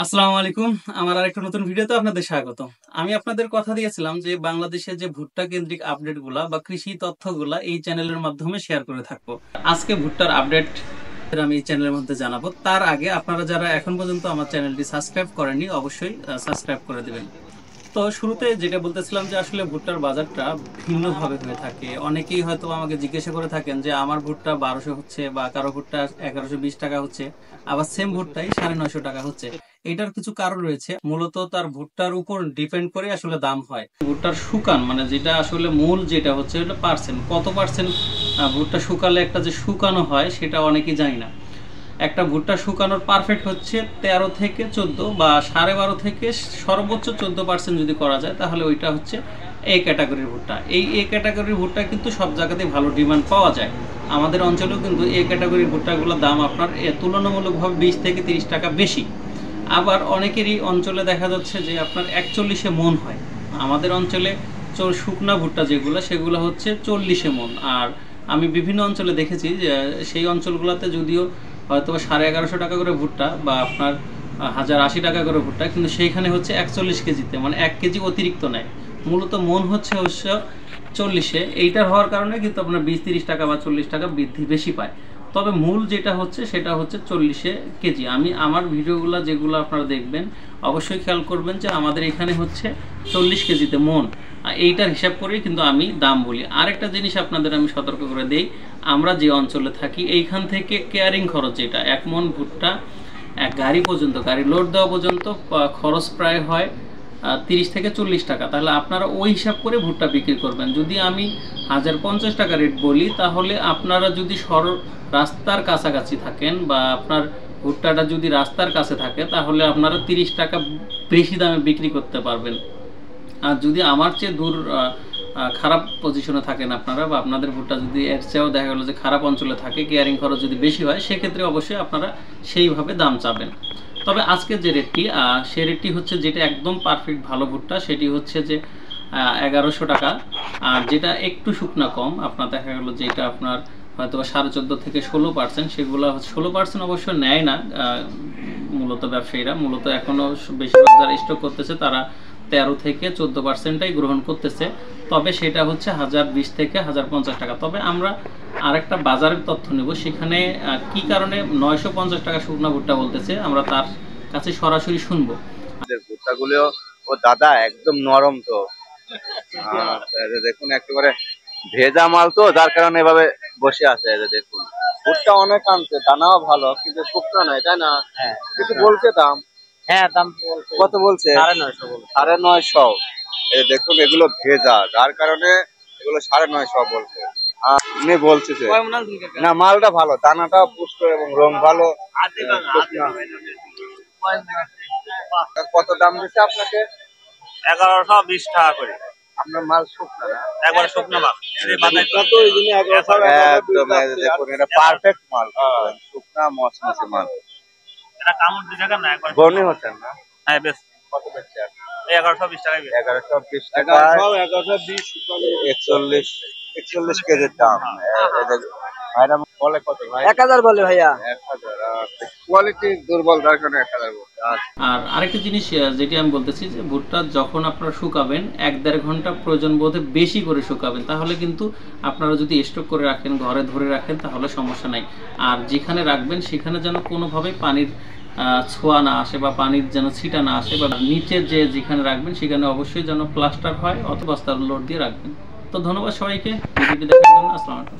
আসসালামু আলাইকুম। আমার আরেকটা নতুন ভিডিওতে আপনাদের স্বাগত। আমি আপনাদের কথা দিয়েছিলাম যে বাংলাদেশের যে ভুট্টা কেন্দ্রিক আপডেটগুলা বা কৃষি তথ্যগুলা এই চ্যানেলের মাধ্যমে শেয়ার করে থাকবো। আজকে ভুট্টার আপডেট আমি এই চ্যানেলের মধ্যে জানাবো। তার আগে আপনারা যারা এখন পর্যন্ত আমার চ্যানেলটি সাবস্ক্রাইব করেননি অবশ্যই সাবস্ক্রাইব করে দিবেন। তো শুরুতে যেটা বলতেছিলাম যে আসলে ভুট্টার বাজারটা ভিন্নভাবে হয়ে থাকে। অনেকেই হয়তো আমাকে জিজ্ঞাসা করে থাকেন যে আমার ভুট্টা 1200 হচ্ছে বা কারো ভুট্টা 1120 টাকা হচ্ছে, আবার সেম ভুট্টাই 950 টাকা হচ্ছে। এটার কিছু কারণ রয়েছে, মূলত তার ভুট্টার উপর ডিপেন্ড করে আসলে দাম হয়। ভুট্টার শুকান মানে যেটা আসলে মূল যেটা হচ্ছে ওটা পার্সেন্ট, কত পার্সেন্ট ভুট্টা শুকালে একটা যে শুকানো হয় সেটা অনেকেই জানি না। একটা ভুট্টা শুকানোর পারফেক্ট হচ্ছে 13 থেকে 14 বা 12.5 থেকে সর্বোচ্চ 14% যদি করা যায় তাহলে ওইটা হচ্ছে এ ক্যাটাগরির ভুট্টা। এই এ ক্যাটাগরির ভুট্টা কিন্তু সব জায়গাতেই ভালো ডিমান্ড পাওয়া যায়। আমাদের অঞ্চলেও কিন্তু এ ক্যাটাগরির ভুট্টাগুলোর দাম আপনার তুলনামূলকভাবে 20 থেকে 30 টাকা বেশি। আবার অনেকেরই অঞ্চলে দেখা যাচ্ছে যে আপনার 41-এ মন হয়। আমাদের অঞ্চলে শুকনা ভুট্টা যেগুলো সেগুলো হচ্ছে 40-এ মন। আর আমি বিভিন্ন অঞ্চলে দেখেছি যে সেই অঞ্চলগুলোতে যদিও হয়তো 1150 টাকা করে ভুট্টা বা আপনার 1080 টাকা করে ভুট্টা, কিন্তু সেইখানে হচ্ছে 41 কেজিতে, মানে 1 কেজি অতিরিক্ত নেয়। মূলত মন হচ্ছে 40-এ। এইটার হওয়ার কারণে কিন্তু আপনার 20-30 টাকা বা 40 টাকা বৃদ্ধি বেশি পায়। তবে মূল যেটা হচ্ছে সেটা হচ্ছে 40-এ কেজি। আমি আমার ভিডিওগুলো যেগুলো আপনারা দেখবেন অবশ্যই খেয়াল করবেন যে আমাদের এখানে হচ্ছে 40 কেজিতে মন। এইটার হিসাব করেই কিন্তু আমি দাম বলি। আরেকটা জিনিস আপনাদের আমি সতর্ক করে দেই, আমরা যে অঞ্চলে থাকি এইখান থেকে কেয়ারিং খরচ, যেটা 1 মন ভুট্টা এক গাড়ি পর্যন্ত, গাড়ি লোড দেওয়া পর্যন্ত খরচ প্রায় হয় 30 থেকে 40 টাকা। তাহলে আপনারা ওই হিসাব করে ভুট্টা বিক্রি করবেন। যদি আমি 1050 টাকা রেট বলি তাহলে আপনারা যদি রাস্তার কাছাকাছি থাকেন বা আপনার ভুট্টাটা যদি রাস্তার কাছে থাকে তাহলে আপনারা 30 টাকা বেশি দামে বিক্রি করতে পারবেন। আর যদি আমার চেয়ে দূর খারাপ পজিশনে থাকেন আপনারা, বা আপনাদের ভুট্টা যদি এর চেয়েও দেখা গেলো যে খারাপ অঞ্চলে থাকে, কেয়ারিং খরচ যদি বেশি হয়, সেক্ষেত্রে অবশ্যই আপনারা সেইভাবে দাম চাবেন। তবে আজকে যে রেটটি সেই রেটটি হচ্ছে যেটা একদম পারফেক্ট ভালো ভুট্টা সেটি হচ্ছে যে 1100 টাকা। আর যেটা একটু শুকনা কম, আপনার দেখা গেলো যেটা আপনার হয়তো 14.5 থেকে 16%, সেগুলো 16% অবশ্য নেয় না মূলত ব্যবসায়ীরা। মূলত এখনও বেশিরভাগ যারা স্টক করতেছে তারা 13 থেকে 14%টাই গ্রহণ করতেছে। তবে সেটা হচ্ছে 1020 থেকে 1050 টাকা। তবে আমরা আরেকটা বাজারের তথ্য নেব, সেখানে কি কারণে 950 টাকা শুকনা ভুট্টা বলতেছে, আমরা তার কাছে সরাসরি শুনবো। ভুট্টাগুলো ও দাদা একদম নরম তো, দেখুন একেবারে ভেজা মাল তো, যার কারণে এভাবে বসে আছে। দেখুন ভুট্টা অনেক আনছে, দানাও ভালো, কিন্তু শুকনা নয়, তাই না? হ্যাঁ, কিছু বলছে দাম? হ্যাঁ, দাম কত বলছে? 950। দেখুন এগুলো ভেজা, যার কারণে এগুলো 950 বলছে। উনি বলছে না মালটা ভালো, দানাটা পুষ্ট এবং রং ভালো। কত দাম দিচ্ছে আপনাকে? 1120 টাকা করে। আপনার মাল শুকনা না? একবার শুকনো মাল। একদম দেখুন এটা পারফেক্ট মাল, শুকনা মচমচে মাল। এটা কামড় দিতে না একবার বর্ণি হচ্ছেন না? হ্যাঁ, বেশ। কত বেচছে? 1120 টাকায় বেশ। 1120 টাকা। 41 কেজির দাম। ভাইরা বলে কত ভাই? 1000 বলে ভাইয়া। 1000। কোয়ালিটি দুর্বল, যার কারণে 1000 বলছে। আর আরেকটা জিনিস যেটি আমি বলতেছি যে ভুট্টা যখন আপনারা শুকাবেন 1-1.5 ঘন্টা প্রয়োজন বোধে বেশি করে শুকাবেন, তাহলে কিন্তু আপনারা যদি স্টক করে রাখেন, ঘরে ধরে রাখেন, তাহলে সমস্যা নাই। আর যেখানে রাখবেন সেখানে যেন কোনোভাবে পানির ছোঁয়া না আসে বা পানির যেন ছিটা না আসে, বা নিচের যেখানে রাখবেন সেখানে অবশ্যই যেন প্লাস্টার হয় অথবা বস্তার লোড দিয়ে রাখবেন। তো ধন্যবাদ সবাইকে ভিডিওটি দেখার জন্য। আসসালামু আলাইকুম।